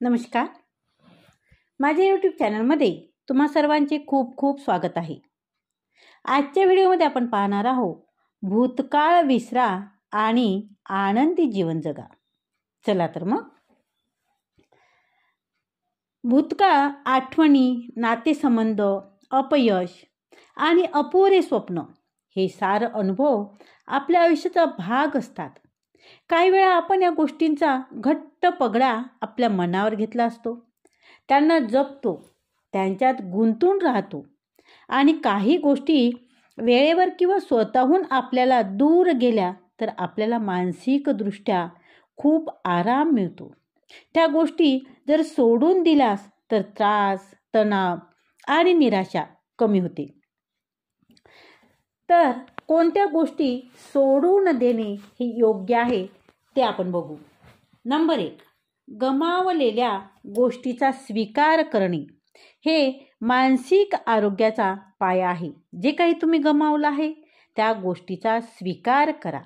नमस्कार. माझ्या यूट्यूब चॅनलमध्ये तुम्हा सर्वांचे खूप खूप स्वागत आहे. आजच्या व्हिडिओमध्ये आपण पाहणार आहोत भूतकाळ विसरा आणि आनंदी जीवन जगा. चला तर मग. भूतकाळ आठवणी, नातेसंबंध, अपयश आणि अपुरे स्वप्न हे सारे अनुभव आपल्या आयुष्याचा भाग असतात. काही वेळा आपण या गोष्टींचा घट्ट पगडा आपल्या मनावर घेतला असतो, त्यांना जपतो, त्यांच्यात गुंतून राहतो आणि काही गोष्टी वेळेवर किंवा स्वतःहून आपल्याला दूर गेल्या तर आपल्याला मानसिकदृष्ट्या खूप आराम मिळतो. त्या गोष्टी जर सोडून दिल्यास तर त्रास, तणाव आणि निराशा कमी होते. तर कोणत्या गोष्टी सोडून देणे हे योग्य आहे ते आपण बघू. नंबर 1, गमावलेल्या गोष्टीचा स्वीकार करणे हे मानसिक आरोग्याचा पाया आहे. जे काही तुम्ही गमावलं आहे त्या गोष्टीचा स्वीकार करा,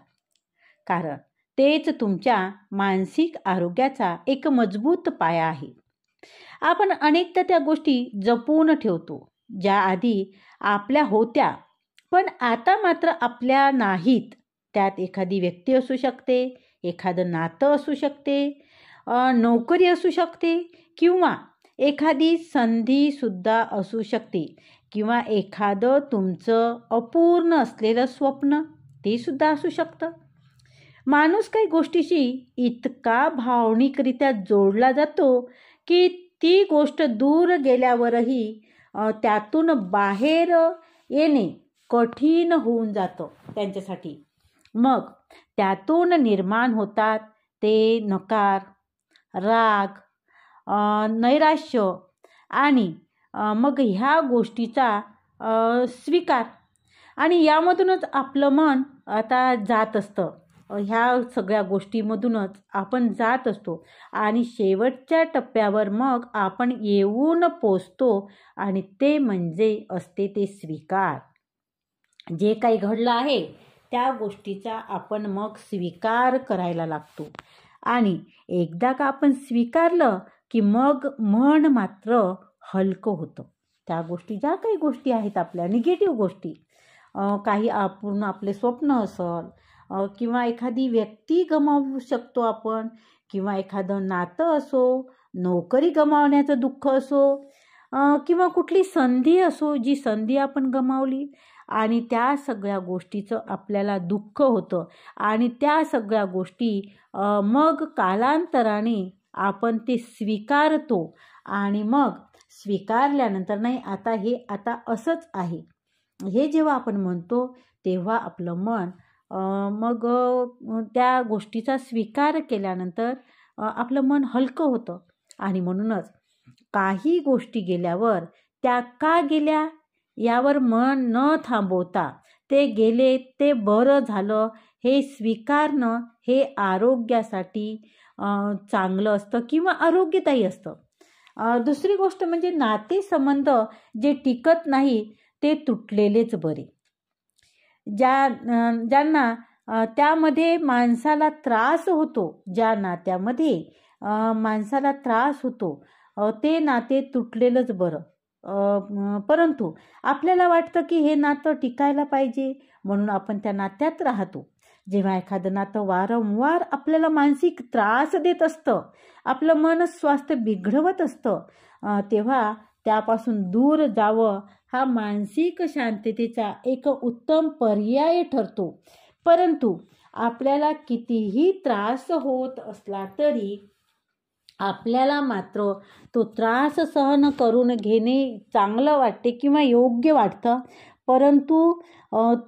कारण तेच तुमच्या मानसिक आरोग्याचा एक मजबूत पाया आहे. आपण अनेकदा त्या गोष्टी जपून ठेवतो ज्या आधी आपल्या होत्या पण आता मात्र आपल्या नाहीत. त्यात एखादी व्यक्ती असू शकते, एखादं नातं असू शकते, नोकरी असू शकते किंवा एखादी संधीसुद्धा असू शकते किंवा एखादं तुमचं अपूर्ण असलेलं स्वप्न ते सुद्धा असू शकतं. माणूस काही गोष्टीशी इतका भावनिकरित्या जोडला जातो की ती गोष्ट दूर गेल्यावरही त्यातून बाहेर येणे कठीण होऊन जातं त्यांच्यासाठी. मग त्यातून निर्माण होतात ते नकार, राग, नैराश्य आणि मग ह्या गोष्टीचा स्वीकार आणि यामधूनच आपलं मन आता जात असतं. ह्या सगळ्या गोष्टीमधूनच आपण जात असतो आणि शेवटच्या टप्प्यावर मग आपण येऊन पोचतो आणि ते म्हणजे असते ते स्वीकार. जे काही घडलं आहे त्या गोष्टीचा आपण मग स्वीकार करायला लागतो आणि एकदा का आपण स्वीकारलं की मग मन मात्र हलकं होतं. त्या गोष्टी ज्या काही गोष्टी आहेत आपल्या निगेटिव्ह गोष्टी, काही आपण आपले स्वप्न असेल किंवा एखादी व्यक्ती गमावू शकतो आपण किंवा एखादं नातं असो, नोकरी गमावण्याचं दुःख असो किंवा कुठली संधी असो जी संधी आपण गमावली आणि त्या सगळ्या गोष्टीचं आपल्याला दुःख होतं आणि त्या सगळ्या गोष्टी मग कालांतराने आपण ते स्वीकारतो आणि मग स्वीकारल्यानंतर नाही आता असंच आहे हे जेव्हा आपण म्हणतो तेव्हा आपलं मन मग त्या गोष्टीचा स्वीकार केल्यानंतर आपलं मन हलकं होतं. आणि म्हणूनच काही गोष्टी गेल्यावर त्या का गेल्या यावर मन न थांबवता ते गेले ते बरं झालं हे स्वीकारणं हे आरोग्यासाठी चांगलं असतं किंवा आरोग्यदायी असतं. दुसरी गोष्ट म्हणजे नातेसंबंध जे टिकत नाही ते तुटलेलेच बरे. ज्यांना त्यामध्ये माणसाला त्रास होतो, ज्या नात्यामध्ये माणसाला त्रास होतो ते नाते तुटलेलंच बरं. परंतु आपल्याला वाटतं की हे नातं टिकायला पाहिजे म्हणून आपण त्या नात्यात राहतो. जेव्हा एखादं नातं वारंवार आपल्याला मानसिक त्रास देत असतं, आपलं मन स्वास्थ्य बिघडवत असतं तेव्हा त्यापासून दूर जावं हा मानसिक शांततेचा एक उत्तम पर्याय ठरतो. परंतु आपल्याला कितीही त्रास होत असला तरी आपल्याला मात्र तो त्रास सहन करून घेणे चांगलं वाटते किंवा योग्य वाटतं. परंतु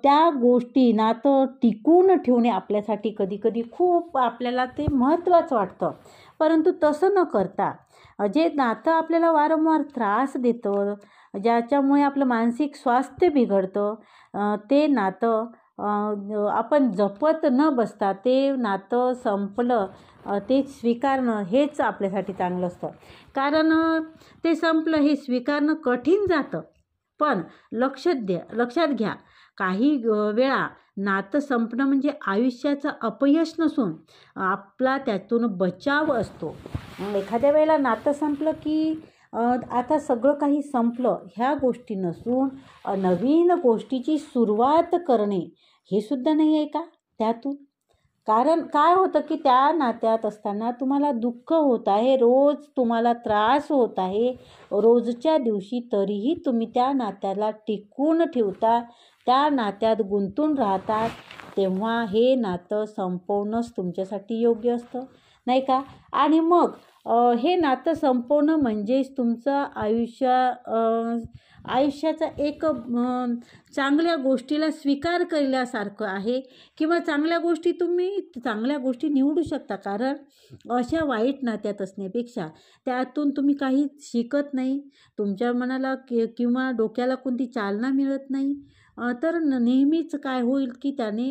त्या गोष्टी नातं टिकून ठेवणे आपल्यासाठी कधीकधी खूप आपल्याला ते महत्त्वाचं वाटतं. परंतु तसं न करता जे नातं आपल्याला वारंवार त्रास देतं, ज्याच्यामुळे आपलं मानसिक स्वास्थ्य बिघडतं, ते नातं आपण जपत न बसता ते नातं संपलं ते स्वीकारणं हेच आपल्यासाठी चांगलं असतं. कारण ते संपलं हे स्वीकारणं कठीण जातं. पण लक्षात घ्या काही वेळा नातं संपणं म्हणजे आयुष्याचं अपयश नसून आपला त्यातून बचाव असतो. एखाद्या वेळेला नातं संपलं की आता सगळं काही संपलं ह्या गोष्टी नसून नवीन गोष्टीची सुरुवात करणे हे सुद्धा नाही आहे का त्यातून? कारण काय होतं की त्या नात्यात असताना तुम्हाला दुःख होत आहे, रोज तुम्हाला त्रास होत आहे, रोजच्या दिवशी तरीही तुम्ही त्या नात्याला टिकवून ठेवता, त्या नात्यात गुंतून राहतात, तेव्हा हे नातं संपवणंच तुमच्यासाठी योग्य असतं, नाही का? आणि मग हे नातं संपवणं म्हणजेच तुमचं आयुष्याचा एक चांगल्या गोष्टीला स्वीकार केल्यासारखं आहे किंवा चांगल्या गोष्टी निवडू शकता. कारण अशा वाईट नात्यात असण्यापेक्षा त्यातून तुम्ही काही शिकत नाही, तुमच्या मनाला किंवा डोक्याला कोणती चालना मिळत नाही, तर नेहमीच काय होईल की त्याने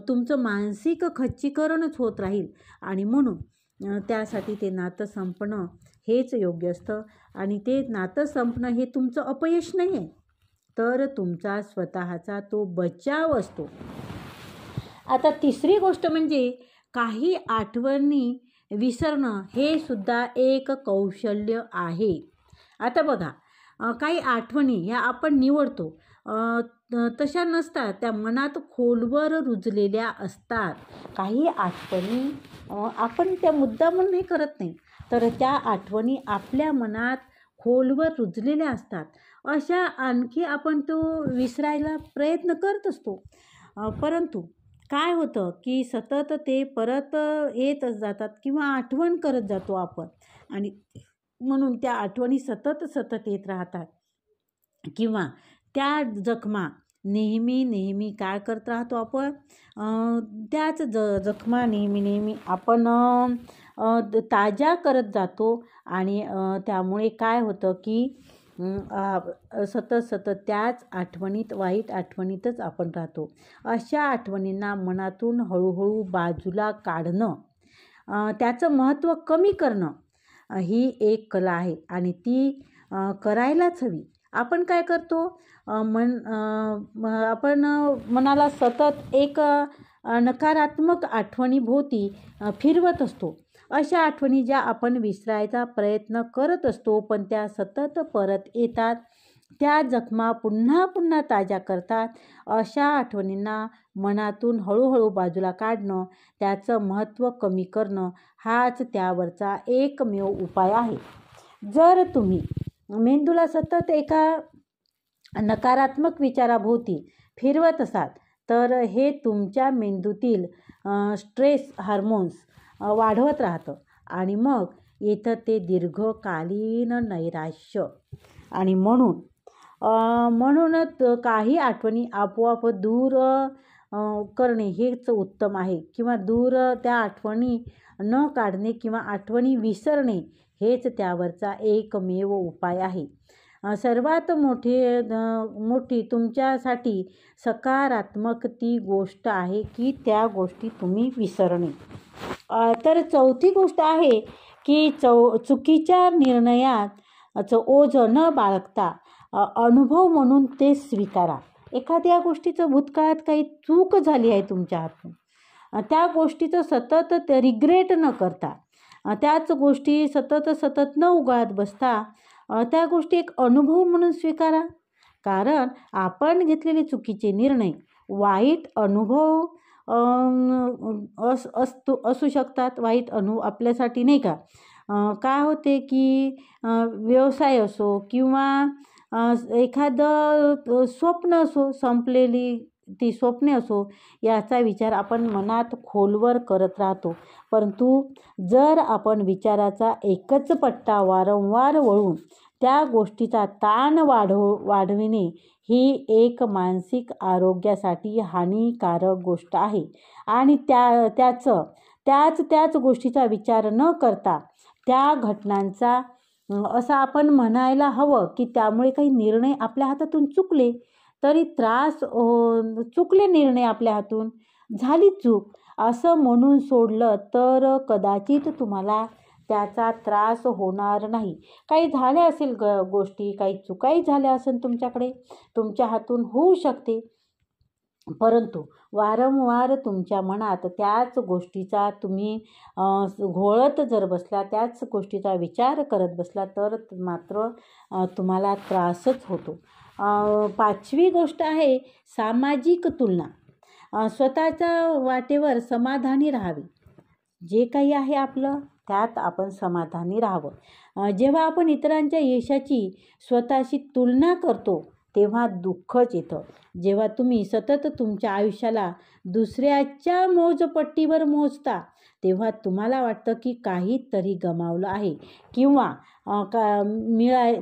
तुमचं मानसिक खच्चीकरणच होत राहील. आणि म्हणून त्यासाठी ते नातं संपणं हेच योग्य असतं. आणि ते नातं संपणं हे तुमचं अपयश नाही आहे, तर तुमचा स्वतःचा तो बचाव असतो. आता तिसरी गोष्ट म्हणजे काही आठवणी विसरणं हे सुद्धा एक कौशल्य आहे. आता बघा, काही आठवणी ह्या आपण निवडतो, तशा नसतात, त्या मनात खोलवर रुजलेल्या असतात. काही आठवणी आपण त्या मुद्दामून नाही करत नाही, तर त्या आठवणी आपल्या मनात खोलवर रुजलेल्या असतात. अशा आणखी आपण तो विसरायला प्रयत्न करत असतो, परंतु काय होतं की सतत ते परत येतच जातात किंवा आठवण करत जातो आपण, आणि म्हणून त्या आठवणी सतत येत राहतात. किंवा त्या जखमा नेहमी काय करत राहतो आपण, त्याच जखमा नेहमी आपण ताज्या करत जातो. आणि त्यामुळे काय होतं की सतत त्याच आठवणीत, वाईट आठवणीतच आपण राहतो. अशा आठवणींना मनातून हळूहळू बाजूला काढणं, त्याचं महत्त्व कमी करणं ही एक कला आहे आणि ती करायलाच हवी. आपण काय करतो, आपण मनाला सतत एक नकारात्मक आठवणीभोवती फिरवत असतो. अशा आठवणी ज्या आपण विसरायचा प्रयत्न करत असतो, पण त्या सतत परत येतात, त्या जखमा पुन्हा ताज्या करतात. अशा आठवणींना मनातून हळूहळू बाजूला काढणं, त्याचं महत्त्व कमी करणं हाच त्यावरचा एकमेव उपाय आहे. जर तुम्ही मेंदूला सतत एका नकारात्मक विचाराभोवती फिरवत असाल, तर हे तुमच्या मेंदूतील स्ट्रेस हार्मोन्स वाढवत राहतं आणि मग येतं ते दीर्घकालीन नैराश्य. आणि म्हणूनच काही आठवणी आपोआप दूर करणे हेच उत्तम आहे, किंवा त्या आठवणी न काढणे किंवा आठवणी विसरणे हेच त्यावरचा एकमेव उपाय आहे. सर्वात मोठी तुमच्यासाठी सकारात्मक ती गोष्ट आहे की त्या गोष्टी तुम्ही विसरणे. तर चौथी गोष्ट आहे की चुकीच्या निर्णयात ओझं न बाळगता अनुभव म्हणून ते स्वीकारा. एखाद्या गोष्टीचं भूतकाळात काही चूक झाली आहे तुमच्या हातून, त्या गोष्टीचं सतत रिग्रेट न करता, त्याच गोष्टी सतत न उगाळत बसता, त्या गोष्टी एक अनुभव म्हणून स्वीकारा. कारण आपण घेतलेले चुकीचे निर्णय वाईट अनुभव असू शकतात. वाईट आपल्यासाठी नाही का, काय होते की व्यवसाय असो किंवा एखादं स्वप्न असो, संपलेली ती स्वप्ने असो, याचा विचार आपण मनात खोलवर करत राहतो. परंतु जर आपण विचाराचा एकच पट्टा वारंवार वळून त्या गोष्टीचा ताण वाढविणे ही एक मानसिक आरोग्यासाठी हानिकारक गोष्ट आहे. आणि त्याच गोष्टीचा विचार न करता त्या घटनांचा असं आपण म्हणायला हवं की त्यामुळे काही निर्णय आपल्या हातातून चुकले तरी चुकले निर्णय आपल्या हातून, झाली चूक असं म्हणून सोडलं तर कदाचित तुम्हाला त्याचा त्रास होणार नाही. काही झाल्या असेल गोष्टी, काही चुकाही झाल्या असेल तुमच्याकडे, तुमच्या हातून होऊ शकते, परंतु वारंवार तुमच्या मनात त्याच गोष्टीचा तुम्ही घोळत जर बसला, त्याच गोष्टीचा विचार करत बसला, तर मात्र तुम्हाला त्रासच होतो. 5वी गोष्ट आहे सामाजिक तुलना. स्वतःच्या वाटेवर समाधानी राहावे. जे काही आहे आपलं त्यात आपण समाधानी राहावं. जेव्हा आपण इतरांच्या यशाची स्वतःशी तुलना करतो तेव्हा दुःखच येतं. जेव्हा तुम्ही सतत तुमच्या आयुष्याला दुसऱ्याच्या मोजपट्टीवर मोजता तेव्हा तुम्हाला वाटतं की काहीतरी गमावलं आहे किंवा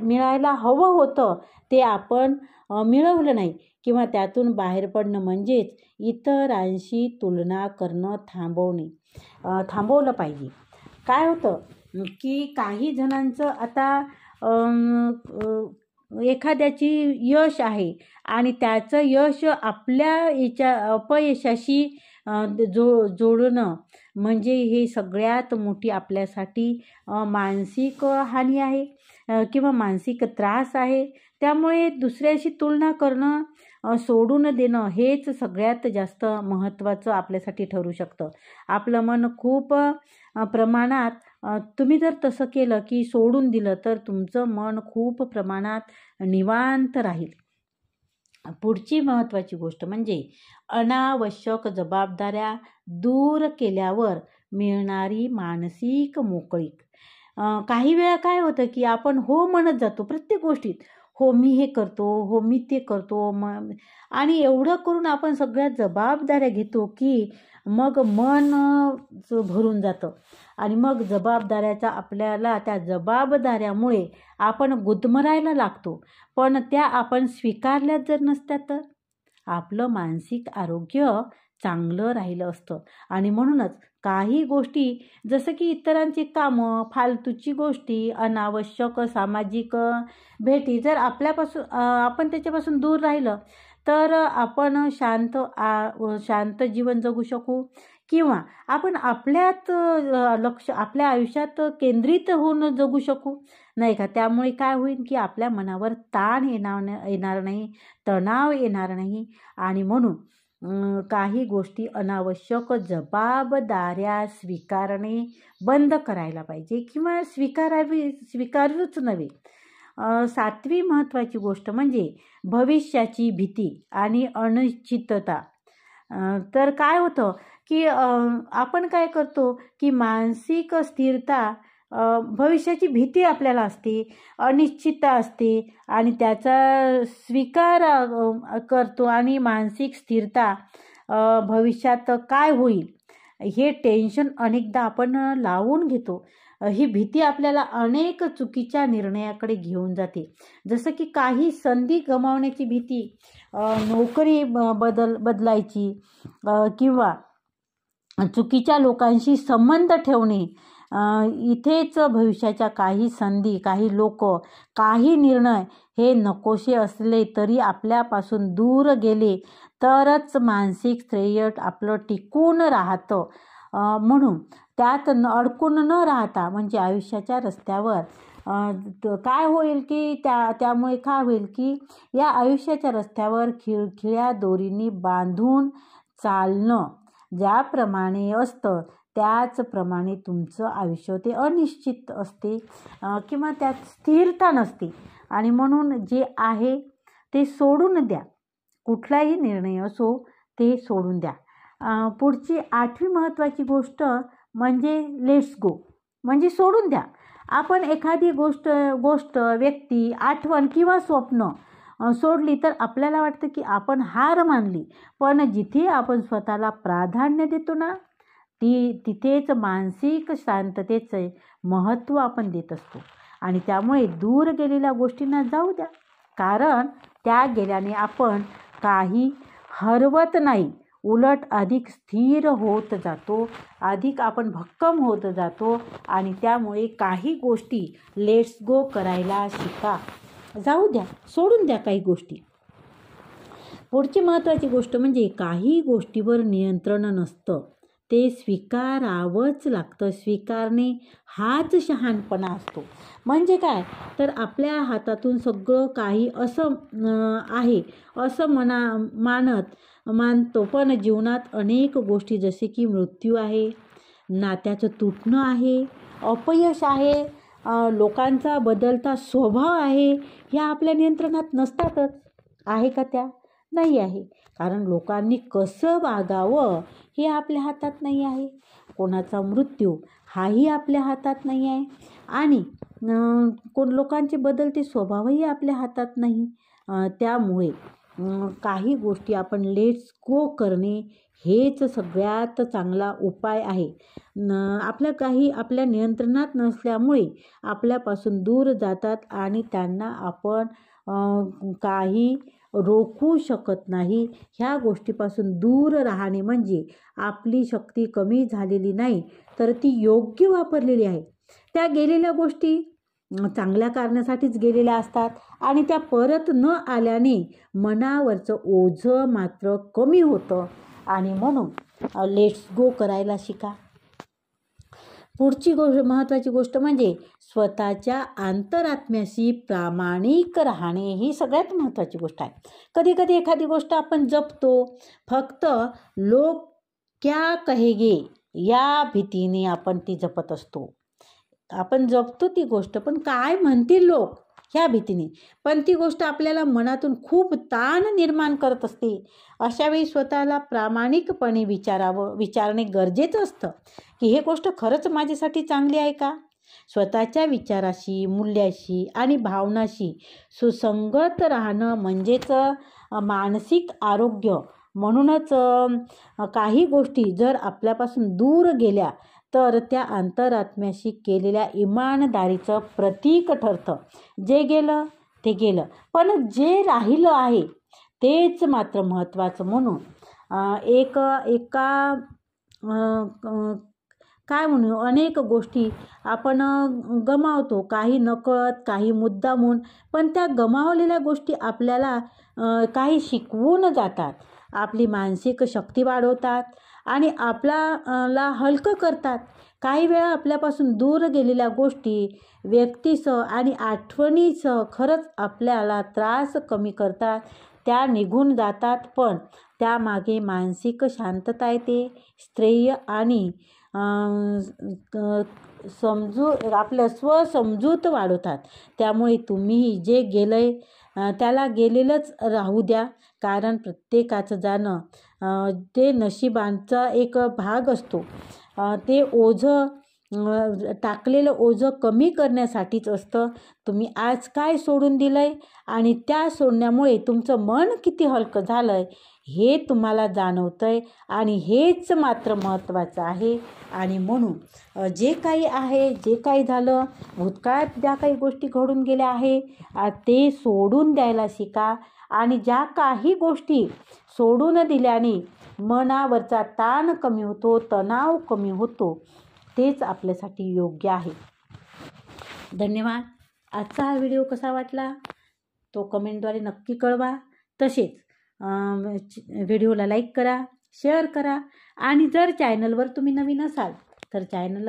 मिळायला हवं होतं ते आपण मिळवलं नाही, किंवा त्यातून बाहेर पडणं म्हणजेच इतरांशी तुलना करणं थांबवलं पाहिजे. काय होतं की काही जणांचं आता एखाद्याची यश आहे आणि त्याचं यश आपल्या अपयशाशी जोडणं म्हणजे हे सगळ्यात मोठी आपल्यासाठी मानसिक हानी आहे किंवा मानसिक त्रास आहे. त्यामुळे दुसऱ्याशी तुलना करणं सोडून देणं हेच सगळ्यात जास्त महत्त्वाचं आपल्यासाठी ठरू शकतं. आपलं मन खूप प्रमाणात तुम्ही जर तसं केलं की सोडून दिलं तर तुमचं मन खूप प्रमाणात निवांत राहील. पुढची महत्त्वाची गोष्ट म्हणजे अनावश्यक जबाबदाऱ्या दूर केल्यावर मिळणारी मानसिक मोकळीक. काही वेळा काय होतं की आपण हो म्हणत जातो प्रत्येक गोष्टीत, हो मी हे करतो, हो मी ते करतो, आणि एवढं करून आपण सगळ्या जबाबदाऱ्या घेतो की मग मन भरून जातं आणि मग जबाबदाऱ्याचा आपल्याला त्या जबाबदाऱ्यामुळे आपण गुदमरायला लागतो. पण त्या आपण स्वीकारल्या जर नसत्या तर आपलं मानसिक आरोग्य चांगलं राहिलं असतं. आणि म्हणूनच काही गोष्टी जसं की इतरांची कामं, फालतूची गोष्टी, अनावश्यक सामाजिक भेटी जर आपण त्याच्यापासून दूर राहिलं तर आपण शांत जीवन जगू शकू किंवा आपण आपल्या आयुष्यात केंद्रित होऊन जगू शकू, नाही का. त्यामुळे काय होईल की आपल्या मनावर ताण येणार नाही, तणाव येणार नाही. आणि म्हणून काही गोष्टी अनावश्यक जबाबदाऱ्या स्वीकारणे बंद करायला पाहिजे किंवा स्वीकारूच नव्हे. 7वी महत्त्वाची गोष्ट म्हणजे भविष्याची भीती आणि अनिश्चितता. तर काय होतं की आपण काय करतो की मानसिक स्थिरता, भविष्याची भीती आपल्याला असते, अनिश्चितता असते आणि त्याचा स्वीकार करतो आणि मानसिक स्थिरता, भविष्यात काय होईल हे टेन्शन अनेकदा आपण लावून घेतो. ही भीती आपल्याला अनेक चुकीच्या निर्णयाकडे घेऊन जाते. जसं की काही संधी गमावण्याची भीती, नोकरी बदलायची किंवा चुकीच्या लोकांशी संबंध ठेवणे, इथेच भविष्याच्या काही संधी, काही लोक, काही निर्णय हे नकोसे असले तरी आपल्यापासून दूर गेले तरच मानसिक स्थैर्य आपलं टिकून राहतं. म्हणून त्यात अडकून न राहता म्हणजे आयुष्याच्या रस्त्यावर काय होईल की त्यामुळे काय होईल की या आयुष्याच्या रस्त्यावर खिळखिळ्या दोरींनी बांधून चालणं ज्याप्रमाणे असतं त्याचप्रमाणे तुमचं आयुष्य ते अनिश्चित असते किंवा त्यात स्थिरता नसते. आणि म्हणून जे आहे ते सोडून द्या. कुठलाही निर्णय असो ते सोडून द्या. पुढची 8वी महत्त्वाची गोष्ट म्हणजे लेट्स गो, म्हणजे सोडून द्या. आपण एखादी गोष्ट, व्यक्ती, आठवण किंवा स्वप्न सोडली तर आपल्याला वाटतं की आपण हार मानली. पण जिथे आपण स्वतःला प्राधान्य देतो ना तिथेच मानसिक शांततेचे महत्त्व आपण देत असतो. आणि त्यामुळे दूर गेलेल्या गोष्टींना जाऊ द्या, कारण त्या गेल्याने आपण काही हरवत नाही, उलट अधिक स्थिर होत जातो, अधिक आपण भक्कम होत जातो. आणि त्यामुळे काही गोष्टी लेट्स गो करायला शिका. जाऊ द्या, सोडून द्या काही गोष्टी. पुढची महत्त्वाची गोष्ट म्हणजे काही गोष्टीवर नियंत्रण नसतं ते स्वीकारावंच लागतं. स्वीकारणे हाच शहाणपणा असतो. म्हणजे काय तर आपल्या हातातून सगळं काही असं आहे असं मानतो, पण जीवनात अनेक गोष्टी जसे की मृत्यू आहे, नात्याचं तुटणं आहे, अपयश आहे, लोकांचा बदलता स्वभाव आहे, ह्या आपल्या नियंत्रणात नसतातच. आहे का त्या? नाही आहे. कारण लोकांनी कसं वागावं हे आपल्या हातात नाही आहे. कोणाचा मृत्यू हाही आपल्या हातात नाही आहे आणि लोकांचे बदलते स्वभावही आपल्या हातात नाही. त्यामुळे काही गोष्टी आपण लेट्स गो करणे हेच सगळ्यात चांगला उपाय आहे. आपल्या नियंत्रणात नसल्यामुळे आपल्यापासून दूर जातात आणि त्यांना आपण काही रोखू शकत नाही. ह्या गोष्टीपासून दूर राहणे म्हणजे आपली शक्ती कमी झालेली नाही, तर ती योग्य वापरलेली आहे. त्या गेलेल्या गोष्टी चांगल्या कारणासाठीच गेलेल्या असतात आणि त्या परत न आल्याने मनावरचं ओझं मात्र कमी होतं आणि म्हणून लेट्स गो करायला शिका. पुढची महत्त्वाची गोष्ट म्हणजे स्वतःच्या अंतरात्म्याशी प्रामाणिक राहणे. ही सगळ्यात महत्त्वाची गोष्ट आहे. कधी कधी एखादी गोष्ट आपण जपतो फक्त लोक क्या कहेगे या भीतीने आपण ती जपत असतो. आपण जपतो ती गोष्ट, पण काय म्हणतील लोक ह्या भीतीने. पण ती गोष्ट आपल्याला मनातून खूप ताण निर्माण करत असते. अशावेळी स्वतःला प्रामाणिकपणे विचारणे गरजेचं असतं की हे गोष्ट खरंच माझ्यासाठी चांगली आहे का. स्वतःच्या विचाराशी, मूल्याशी आणि भावनाशी सुसंगत राहणं म्हणजेच मानसिक आरोग्य. म्हणूनच काही गोष्टी जर आपल्यापासून दूर गेल्या तर त्या अंतरात्म्याशी केलेल्या इमानदारीचं प्रतीक ठरतं. जे गेलं ते गेलं, पण जे राहिलं आहे तेच मात्र महत्त्वाचं. म्हणून काय म्हणू अनेक गोष्टी आपण गमावतो, काही नकळत, काही मुद्दामून. पण त्या गमावलेल्या गोष्टी आपल्याला काही शिकवून जातात, आपली मानसिक शक्ती वाढवतात आणि आपल्याला हलकं करतात. काही वेळा आपल्यापासून दूर गेलेल्या गोष्टी, व्यक्तीसह आणि आठवणीसह खरंच आपल्याला त्रास कमी करतात. त्या निघून जातात, पण त्यामागे मानसिक शांतता येते, स्थैर्य आणि आपलं स्वसमजूत वाढवतात. त्यामुळे तुम्ही जे गेलंय त्याला गेलेलंच राहू द्या. कारण प्रत्येकाचं जाणं ते नशिबांचा एक भाग असतो. ते ओझं टाकलेलं ओझं कमी करण्यासाठीच असतं. तुम्ही आज काय सोडून दिलंय आणि त्या सोडण्यामुळे तुमचं मन किती हलकं झालंय हे तुम्हाला जाणवतंय आणि हेच मात्र महत्त्वाचं आहे. आणि म्हणून जे काही आहे, जे काही झालं, भूतकाळात ज्या काही गोष्टी घडून गेल्या आहे ते सोडून द्यायला शिका. आणि ज्या काही गोष्टी सोडून दिल्याने मनावरचा ताण कमी होतो, तणाव कमी होतो, तेच आपल्यासाठी योग्य आहे. धन्यवाद. आजचा हा व्हिडिओ कसा वाटला तो कमेंटद्वारे नक्की कळवा. तसेच व्हिडिओला लाईक करा, शेअर करा आणि जर चॅनलवर तुम्ही नवीन असाल तर चॅनलला